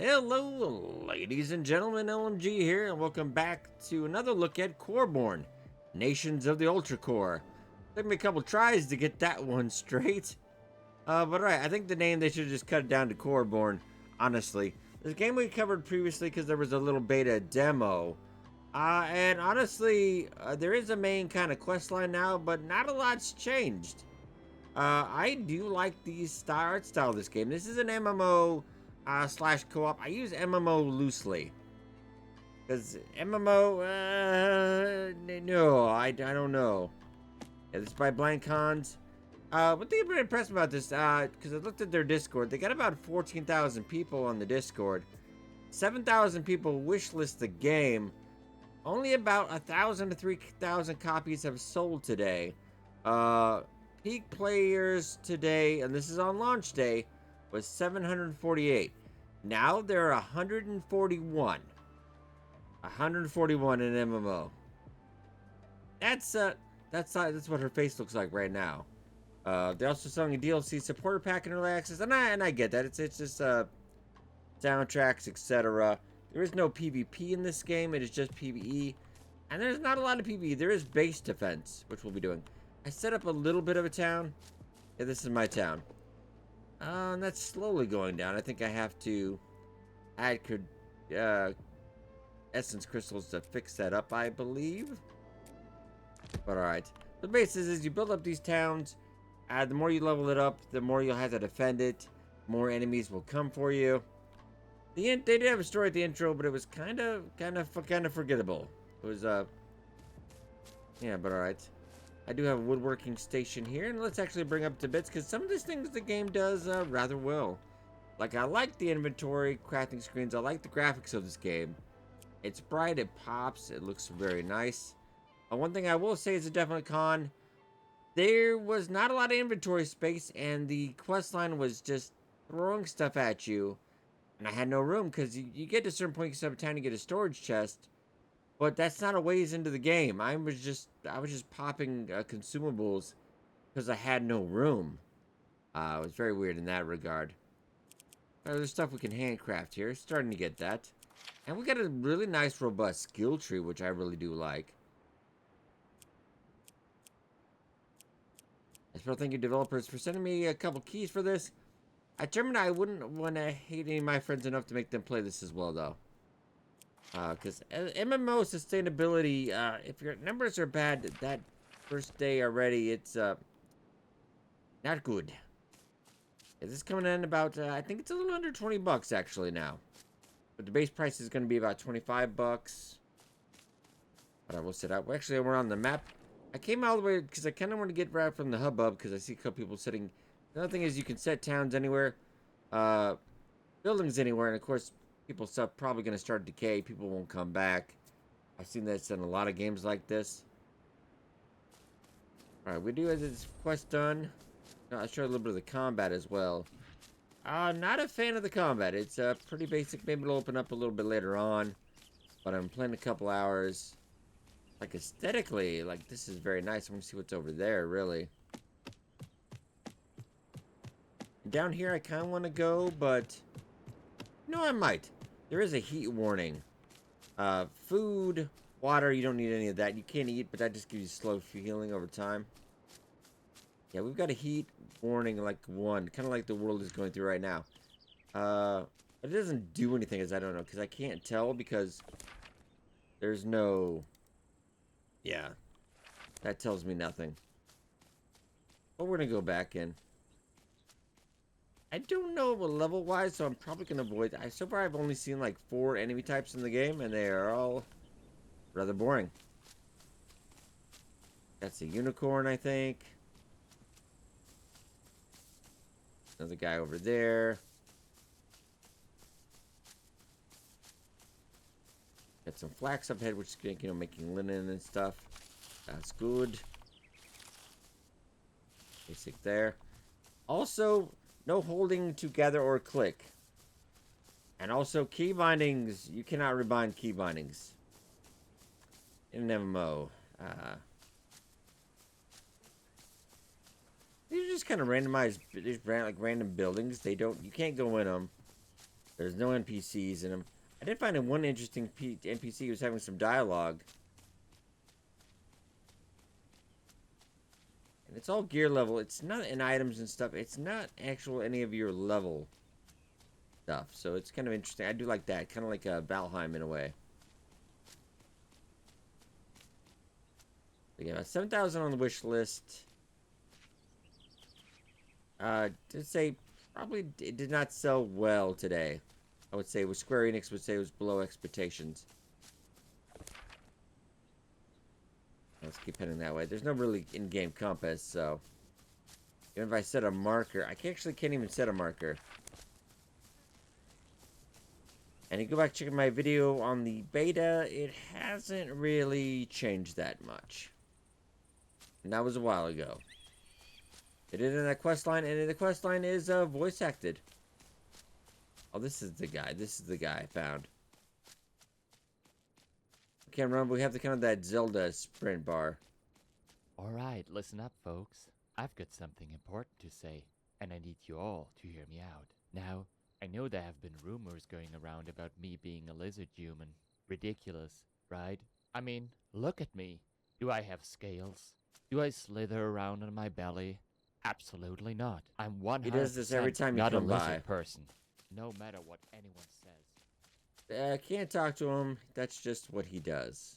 Hello, ladies and gentlemen, LMG here, and welcome back to another look at Coreborn, Nations of the Ultracore. Took me a couple tries to get that one straight. But alright, I think the name, they should just cut it down to Coreborn, honestly. This game we covered previously because there was a little beta demo. And honestly, there is a main kind of questline now, but not a lot's changed. I do like the art style of this game. This is an MMO slash co-op. I use MMO loosely. Because MMO, no, I don't know. Yeah, this is by Blind Cons. One thing I'm really impressed about this, because I looked at their Discord, they got about 14,000 people on the Discord. 7,000 people wishlist the game. Only about 1,000 to 3,000 copies have sold today. Peak players today, and this is on launch day, was 748. Now there are 141. 141 in MMO. That's what her face looks like right now. They're also selling a DLC supporter pack in early access, and I get that. It's just soundtracks, etc. There is no PvP in this game. It is just PvE, and there's not a lot of PvE. There is base defense, which we'll be doing. I set up a little bit of a town. Yeah, this is my town. And that's slowly going down. I think I have to add essence crystals to fix that up, I believe. But alright. The basis is you build up these towns. The more you level it up, the more you'll have to defend it. More enemies will come for you. They did have a story at the intro, but it was kind of forgettable. It was yeah, but alright. I do have a woodworking station here, and let's actually bring up to bits, because some of these things the game does rather well. Like, I like the inventory, crafting screens, I like the graphics of this game. It's bright, it pops, it looks very nice. One thing I will say is a definite con. There was not a lot of inventory space, and the questline was just throwing stuff at you. And I had no room, because you get to a certain point, you set up town, you get a storage chest. But that's not a ways into the game. I was just popping consumables because I had no room. It was very weird in that regard. There's stuff we can handcraft here. Starting to get that. And we got a really nice, robust skill tree, which I really do like. I still thank you developers for sending me a couple keys for this. I determined I wouldn't want to hate any of my friends enough to make them play this as well, though. Because MMO sustainability, if your numbers are bad that first day already, it's not good. This is coming in about, I think it's a little under 20 bucks actually now. But the base price is going to be about 25 bucks. But I will set up. Actually, we're on the map. I came all the way because I kind of want to get right from the hubbub because I see a couple people sitting. Another thing is you can set towns anywhere, buildings anywhere, and of course, people stuff probably going to start to decay. People won't come back. I've seen this in a lot of games like this. Alright, we do have this quest done. I'll show a little bit of the combat as well. Not a fan of the combat. It's pretty basic. Maybe it'll open up a little bit later on. But I'm playing a couple hours. Like, aesthetically, like, this is very nice. I'm going to see what's over there, really. Down here, I kind of want to go, but... No, I might. There is a heat warning. Food, water, you don't need any of that. You can't eat, but that just gives you slow healing over time. Yeah, we've got a heat warning, like, 1. Kind of like the world is going through right now. It doesn't do anything, as I don't know, because I can't tell, because there's no... Yeah. That tells me nothing. But we're going to go back in. I don't know level-wise, so I'm probably going to avoid... So far, I've only seen, like, 4 enemy types in the game, and they are all rather boring. That's a unicorn, I think. Another guy over there. Got some flax up ahead, which is, you know, making linen and stuff. That's good. Basic there. Also, no holding together or click. And also, key bindings. You cannot rebind key bindings in an MMO. These are just kind of randomized, just like random buildings. You can't go in them. There's no NPCs in them. I did find one interesting NPC who was having some dialogue. And it's all gear level. It's not in items and stuff. It's not actual any of your level stuff. So it's kind of interesting. I do like that. Kind of like a Valheim in a way. We got 7,000 on the wish list. To say probably it did not sell well today. I would say Square Enix would say it was below expectations. Let's keep heading that way. There's no really in-game compass, so even if I set a marker, I actually can't even set a marker. And you go back checking my video on the beta, it hasn't really changed that much. And that was a while ago. It did in that questline, and the questline is voice acted. Oh, this is the guy. This is the guy I found. I can't remember. We have the kind of that Zelda sprint bar. Alright, listen up, folks. I've got something important to say, and I need you all to hear me out. Now, I know there have been rumors going around about me being a lizard human. Ridiculous, right? I mean, look at me. Do I have scales? Do I slither around on my belly? Absolutely not. I'm 100% He does this every time you not a come lizard by. person, no matter what anyone says. I can't talk to him. That's just what he does.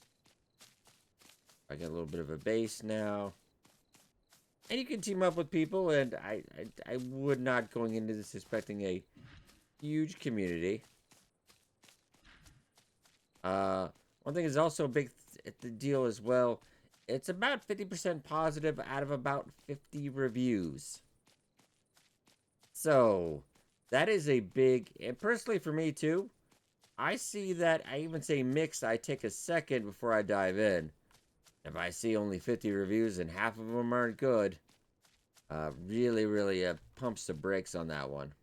I got a little bit of a base now. And you can team up with people, and I would not going into this expecting a huge community. One thing is also a big deal as well. It's about 50% positive out of about 50 reviews. So, that is a big, and personally for me too, I see that, I even say mixed, I take a second before I dive in. If I see only 50 reviews and half of them aren't good, really pumps the brakes on that one.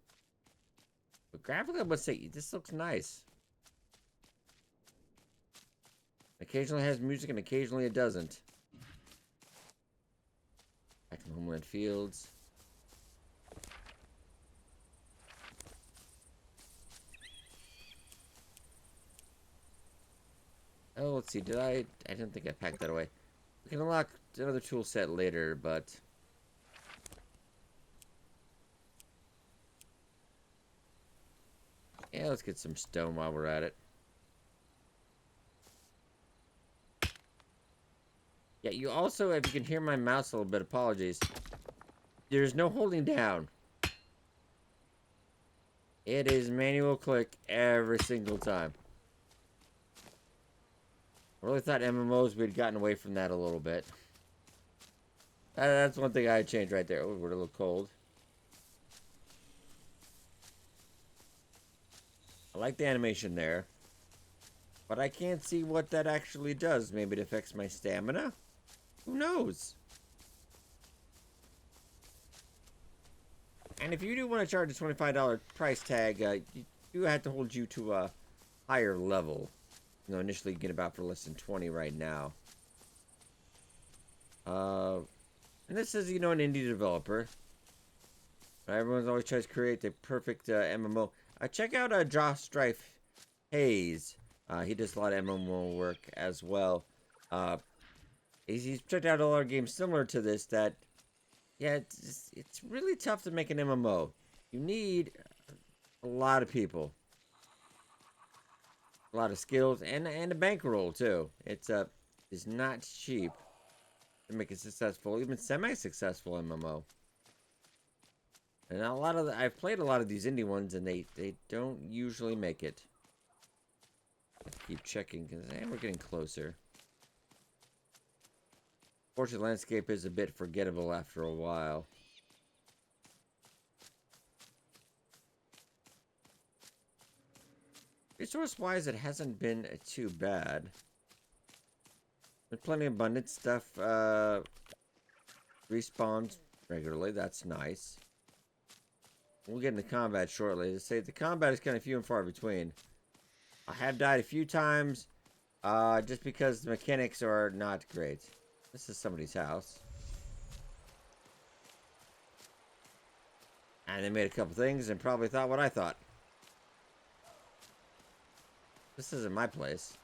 But graphically, I would say, this looks nice. Occasionally it has music and occasionally it doesn't. Back in Homeland Fields. Oh, let's see. I didn't think I packed that away. We can unlock another tool set later, but yeah, let's get some stone while we're at it. Yeah, you also, if you can hear my mouse a little bit, apologies. There's no holding down. It is manual click every single time. I really thought MMOs we'd gotten away from that a little bit. That's one thing I'd change right there. Oh, we're a little cold. I like the animation there. But I can't see what that actually does. Maybe it affects my stamina? Who knows? And if you do want to charge a $25 price tag, you do have to hold you to a higher level. You know, initially you get about for less than 20 right now. And this is, you know, an indie developer. Everyone's always tries to create the perfect MMO. Check out Josh Strife Hayes. He does a lot of MMO work as well. He's checked out a lot of games similar to this that, yeah, it's really tough to make an MMO. You need a lot of people. A lot of skills and a bankroll too. It's not cheap to make a successful, even semi-successful MMO. And a lot of I've played a lot of these indie ones, and they don't usually make it. Let's keep checking because we're getting closer. Fortunately, the landscape is a bit forgettable after a while. Resource-wise, it hasn't been too bad. There's plenty of abundant stuff. Respawns regularly. That's nice. We'll get into combat shortly. To say the combat is kind of few and far between. I have died a few times, just because the mechanics are not great. This is somebody's house. And they made a couple things and probably thought what I thought. This isn't my place.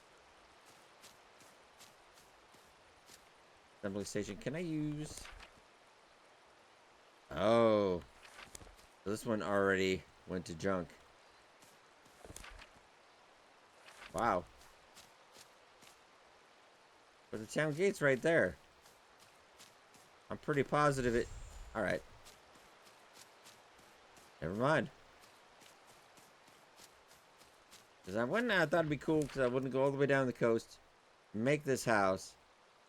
Assembly station. Can I use... Oh. So this one already went to junk. Wow. But the town gate's right there. I'm pretty positive it... Alright. Never mind. Because I thought it'd be cool because I wouldn't go all the way down the coast, make this house.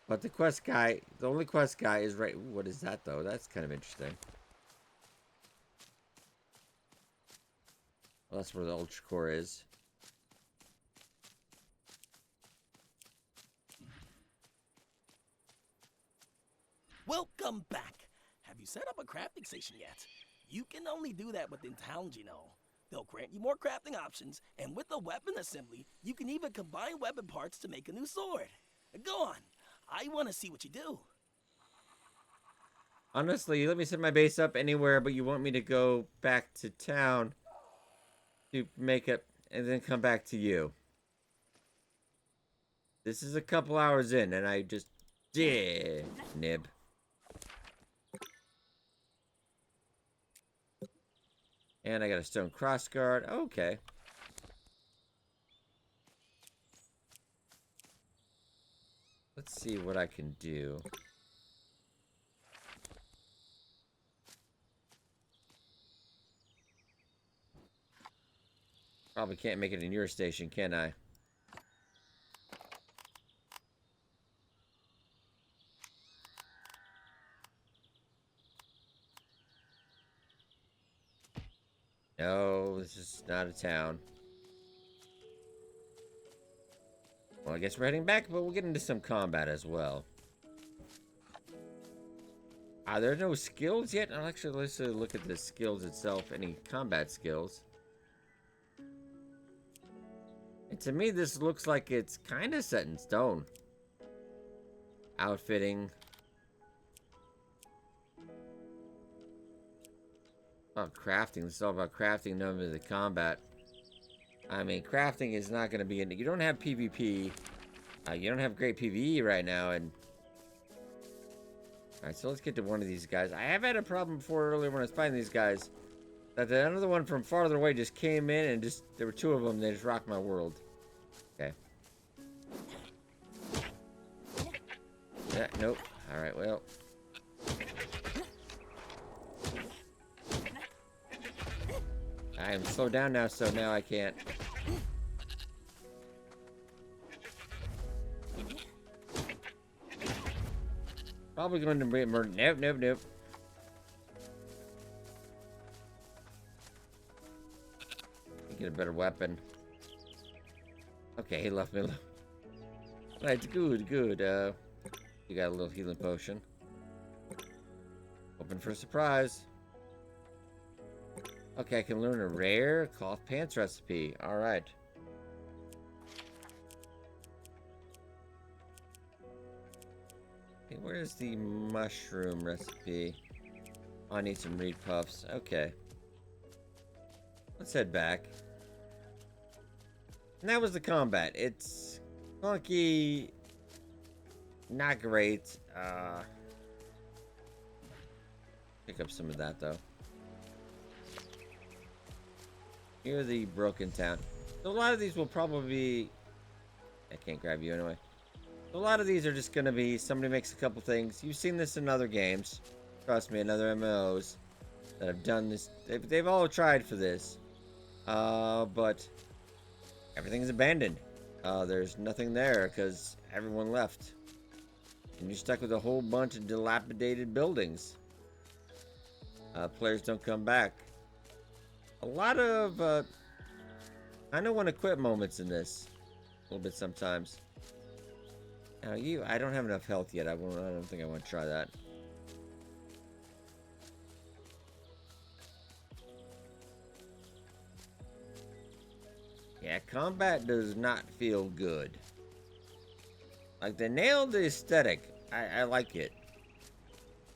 But the quest guy, the only quest guy is right... Ooh, what is that, though? That's kind of interesting. Well, that's where the Ultracore is. Welcome back. Have you set up a crafting station yet? You can only do that within towns, you know. They'll grant you more crafting options, and with the weapon assembly, you can even combine weapon parts to make a new sword. Go on. I want to see what you do. Honestly, you let me set my base up anywhere, but you want me to go back to town to make it, and then come back to you. This is a couple hours in, and I just... Yeah, nib. And I got a stone crossguard. Okay. Let's see what I can do. Probably can't make it in your station, can I? No, this is not a town. Well, I guess we're heading back, but we'll get into some combat as well. There are no skills yet? I'll actually let's look at the skills itself. Any combat skills. And to me, this looks like it's kind of set in stone. Outfitting. Oh, crafting. This is all about crafting, none of the combat. I mean, crafting is not going to be in... You don't have PvP. You don't have great PvE right now, and... Alright, so let's get to one of these guys. I have had a problem before earlier when I was fighting these guys. That the another one from farther away just came in and just... There were two of them, they just rocked my world. Okay. Yeah, nope. Alright, well... I am slowed down now, so now I can't. Probably going to be murder. Nope, nope, nope. Get a better weapon. Okay, he left me alone. Right, good, good. You got a little healing potion. Open for a surprise. Okay, I can learn a rare cloth pants recipe. Alright. Okay, where's the mushroom recipe? Oh, I need some reed puffs. Okay. Let's head back. And that was the combat. It's clunky. Not great. Pick up some of that, though. Here the broken town. So a lot of these will probably be... I can't grab you anyway. So a lot of these are just going to be somebody makes a couple things. You've seen this in other games. Trust me, in other MMOs that have done this. They've all tried for this. But everything's abandoned. There's nothing there because everyone left. And you're stuck with a whole bunch of dilapidated buildings. Players don't come back. A lot of, I don't want to quit moments in this. A little bit sometimes. Now I don't have enough health yet. I don't think I want to try that. Yeah, combat does not feel good. Like, they nailed the aesthetic. I like it.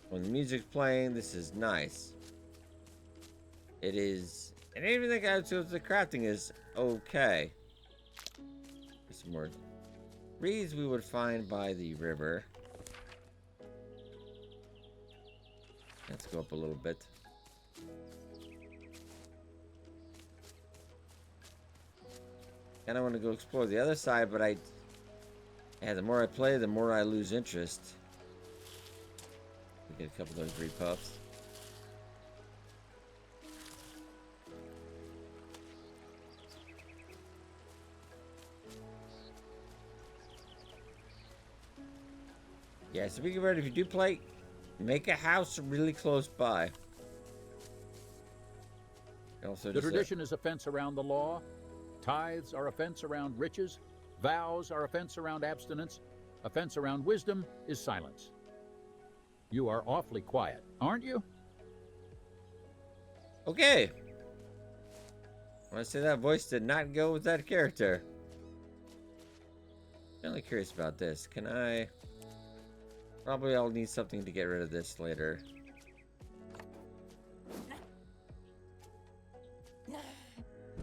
When the music's playing, this is nice. It is... And even the crafting is okay. Some more reeds we would find by the river. Let's go up a little bit. And I want to go explore the other side, but yeah, the more I play, the more I lose interest. We get a couple of those reed puffs. Yeah, so be ready if you do play, make a house really close by. Also, The tradition is a fence around the law. Tithes are a fence around riches. Vows are a fence around abstinence. A fence around wisdom is silence. You are awfully quiet, aren't you? Okay. I want to say that voice did not go with that character. I'm really curious about this. Can I... Probably I'll need something to get rid of this later.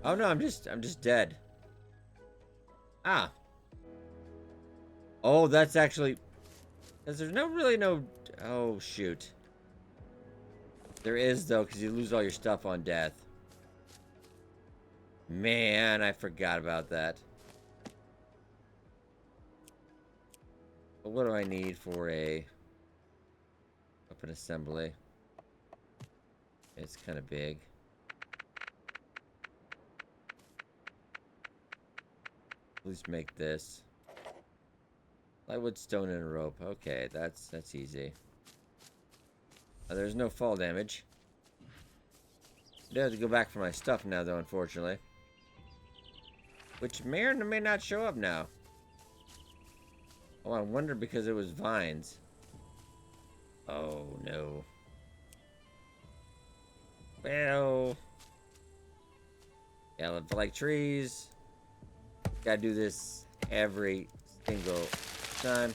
Oh no, I'm just dead. Ah. Oh, that's actually... Because there's no... Oh, shoot. There is, though, because you lose all your stuff on death. Man, I forgot about that. But what do I need for a... weapon assembly? It's kind of big. Please make this. Plywood, stone, and a rope. Okay, that's easy. There's no fall damage. I do have to go back for my stuff now, though, unfortunately. Which may or may not show up now. Oh, I wonder because it was vines. Oh, no. Well... yeah, look like trees. Gotta do this every single time.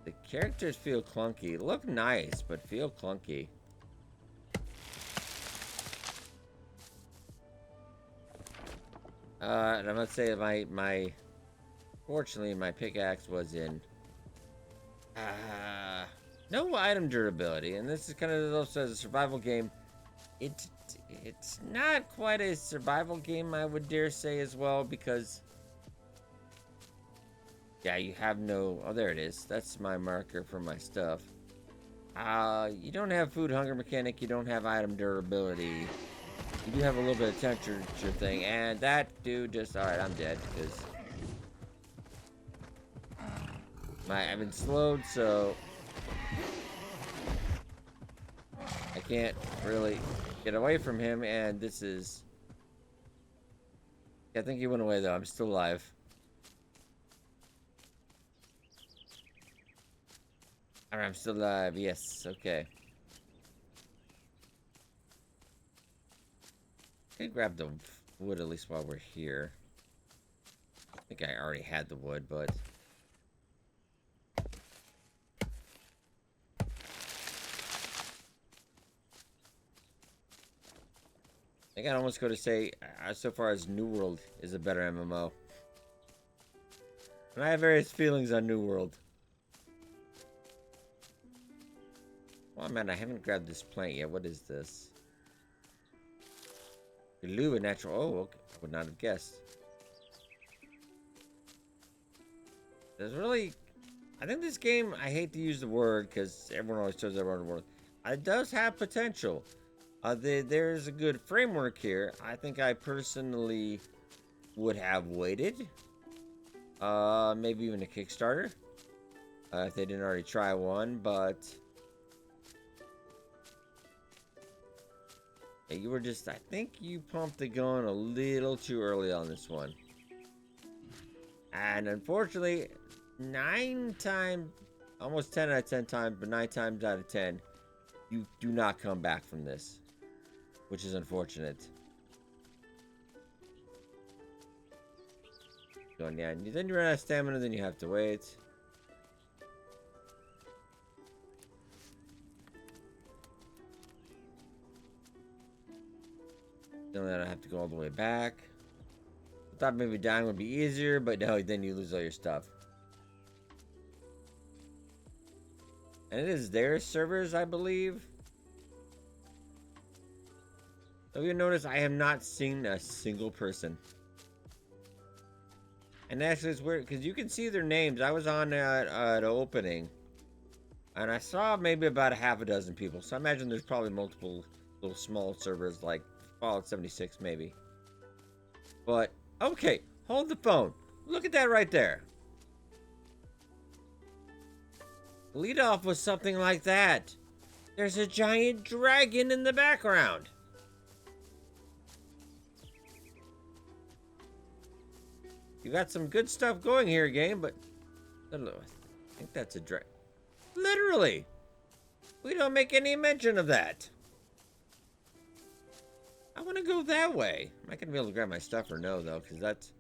The characters feel clunky. Look nice, but feel clunky. And I must say fortunately my pickaxe was in no item durability, and this is kind of also as a survival game. It's not quite a survival game, I would dare say, as well, because yeah, you have no... oh, there it is. That's my marker for my stuff. You don't have food hunger mechanic. You don't have item durability. You do have a little bit of temperature thing, and that dude just... alright, I'm dead, because I've been slowed, so I can't really get away from him, and this is... I think he went away, though. I'm still alive. Alright, I'm still alive. Yes, okay. I can grab the wood at least while we're here. I think I already had the wood, but... I think I'd almost go to say, so far as New World is a better MMO. And I have various feelings on New World. Oh man, I haven't grabbed this plant yet. What is this? Glue and natural... oh, okay. I would not have guessed. There's really... I think this game, I hate to use the word because everyone always throws that word. It does have potential. There's a good framework here. I think I personally would have waited. Maybe even a Kickstarter. If they didn't already try one, but... yeah, you were just... I think you pumped the gun a little too early on this one. And unfortunately, 9 times... almost 10 out of 10 times, but 9 times out of 10, you do not come back from this. Which is unfortunate. Going down. Then you run out of stamina, then you have to wait. Then I have to go all the way back. I thought maybe dying would be easier, but no, then you lose all your stuff. And it is their servers, I believe. So you notice I have not seen a single person. And actually it's weird, because you can see their names. I was on at opening. And I saw maybe about a half a dozen people. So I imagine there's probably multiple little small servers like Fallout 76 maybe. But, okay, hold the phone. Look at that right there. Lead off with something like that. There's a giant dragon in the background. You got some good stuff going here, game, but I think that's a dragon. Literally, we don't make any mention of that. I want to go that way. Am I gonna be able to grab my stuff or no, though? Because that's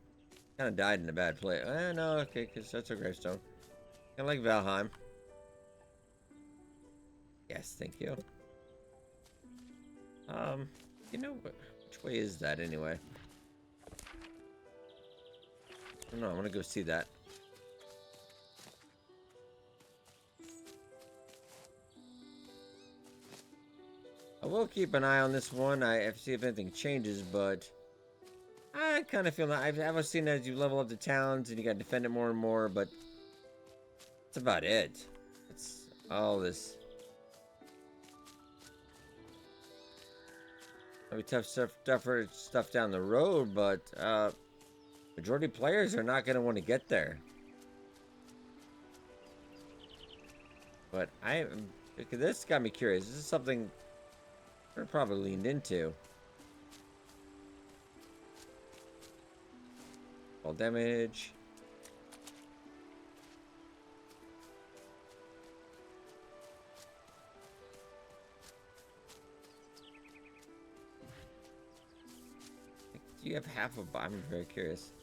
kind of died in a bad place. No, okay, because that's a gravestone. Kind of like Valheim. Yes, thank you. You know, which way is that anyway? I don't know, I want to go see that. I will keep an eye on this one. I have to see if anything changes, but I kind of feel that I've seen that as you level up the towns and you got to defend it more and more, but that's about it. It's all this. Maybe tough stuff down the road, but majority of players are not going to want to get there. But this got me curious. This is something we're probably leaned into. Fall damage. Do you have half a bomb? I'm very curious.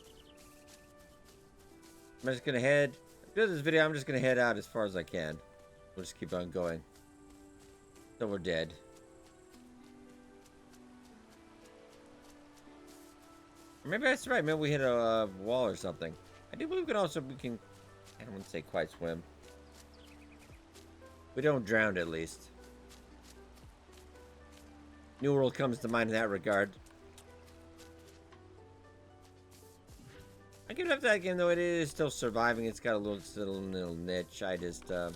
I'm just gonna head. After this video, I'm just gonna head out as far as I can. We'll just keep on going. So we're dead. Or maybe that's right. Maybe we hit a wall or something. I do believe we can. I don't want to say quite swim. We don't drown at least. New World comes to mind in that regard. I give it up to that game though. It is still surviving. It's got a little niche. I just most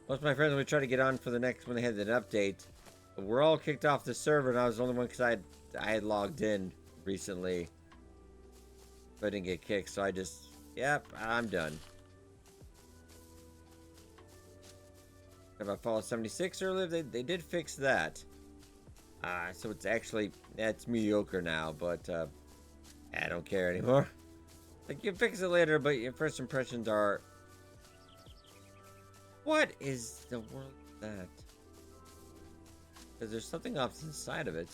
of my friends would try to get on for the next when they had an update. But we're all kicked off the server, and I was the only one because I had logged in recently. But I didn't get kicked, so I just yep, I'm done. About Fallout 76 earlier, they did fix that. So it's actually, it's mediocre now, but I don't care anymore. Like, you can fix it later, but your first impressions are... What is the world that? Because there's something else inside of it.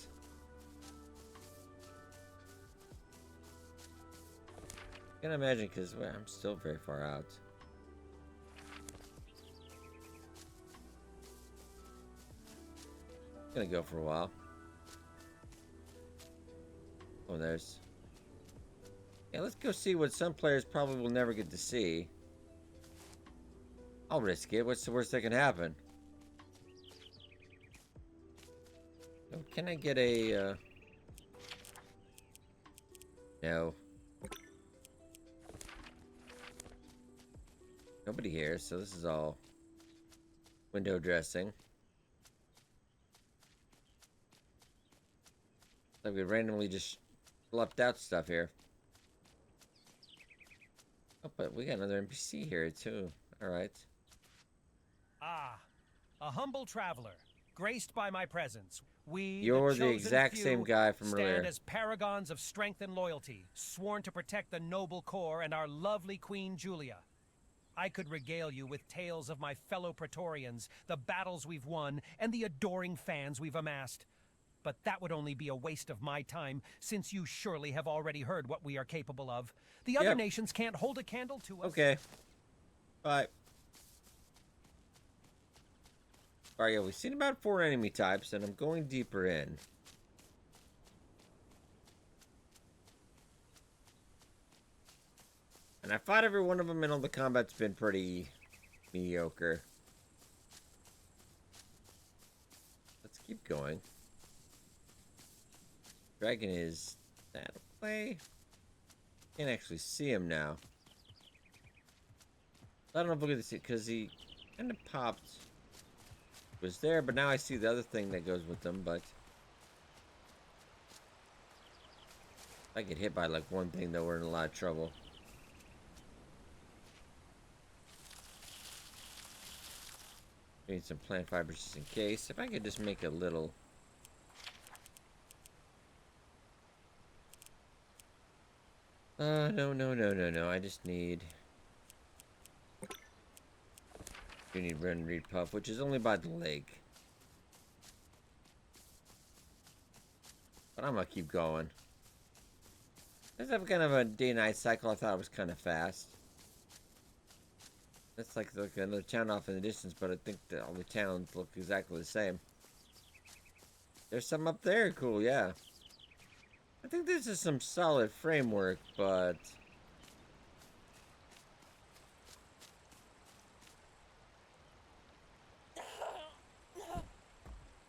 I can't imagine, because well, I'm still very far out. Gonna go for a while. Oh, there's... Yeah, let's go see what some players probably will never get to see. I'll risk it. What's the worst that can happen? Oh, can I get a... No. Nobody here, so this is all window dressing. Like we randomly just left out stuff here. Oh, but we got another NPC here too. Alright. Ah, a humble traveler, graced by my presence. You're the exact same guy from earlier. Stand as paragons of strength and loyalty, sworn to protect the noble core and our lovely Queen Julia. I could regale you with tales of my fellow Praetorians, the battles we've won, and the adoring fans we've amassed. But that would only be a waste of my time, since you surely have already heard what we are capable of. The other nations can't hold a candle to us. Okay. Bye. Alright, yeah, we've seen about 4 enemy types, and I'm going deeper in. And I fought every one of them, and all the combat's been pretty mediocre. Let's keep going. Dragon is that way. Can't actually see him now. I don't know if we're gonna see it because he kind of popped. Was there, but now I see the other thing that goes with them. But if I get hit by like one thing, though, we're in a lot of trouble. Need some plant fibers just in case. If I could just make a little. No. I just need. You need run, read, puff, which is only by the lake. But I'm gonna keep going. Let's have kind of a day-night cycle. I thought it was kind of fast. That's like another town off in the distance, but I think that all the towns look exactly the same. There's some up there. Cool, yeah. I think this is some solid framework, but...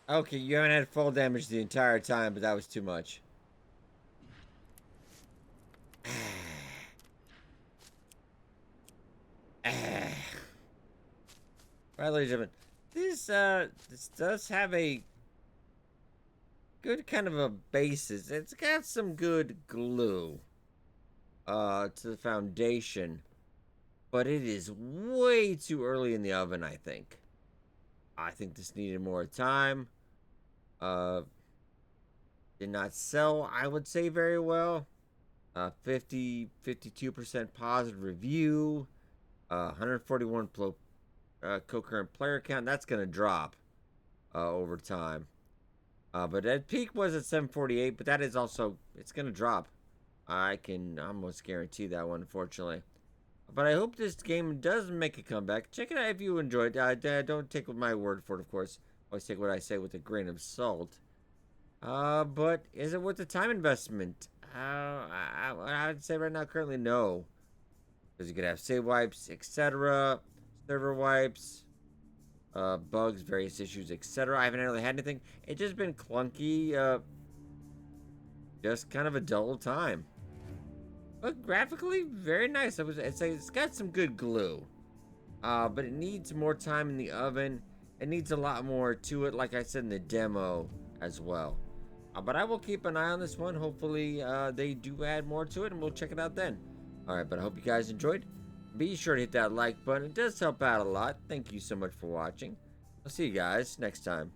Okay, you haven't had fall damage the entire time, but that was too much. Right, ladies and gentlemen, this does have a good kind of a basis. It's got some good glue to the foundation, but it is way too early in the oven, I think. I think this needed more time. Did not sell, I would say, very well. 52% positive review. 141 concurrent player count. That's going to drop over time. But at peak was at 748, but that is also, it's going to drop. I can almost guarantee that one, unfortunately. But I hope this game does make a comeback. Check it out if you enjoyed it. Don't take my word for it, of course. Always take what I say with a grain of salt. But is it worth the time investment? I would say right now, currently, no. Because you could have save wipes, etc. Server wipes. Bugs, various issues, etc. I haven't really had anything. It's just been clunky. Just kind of a dull time. But graphically, very nice. It's got some good glue. But it needs more time in the oven. It needs a lot more to it, like I said in the demo as well. But I will keep an eye on this one. Hopefully, they do add more to it, and we'll check it out then. Alright, but I hope you guys enjoyed. Be sure to hit that like button. It does help out a lot. Thank you so much for watching. I'll see you guys next time.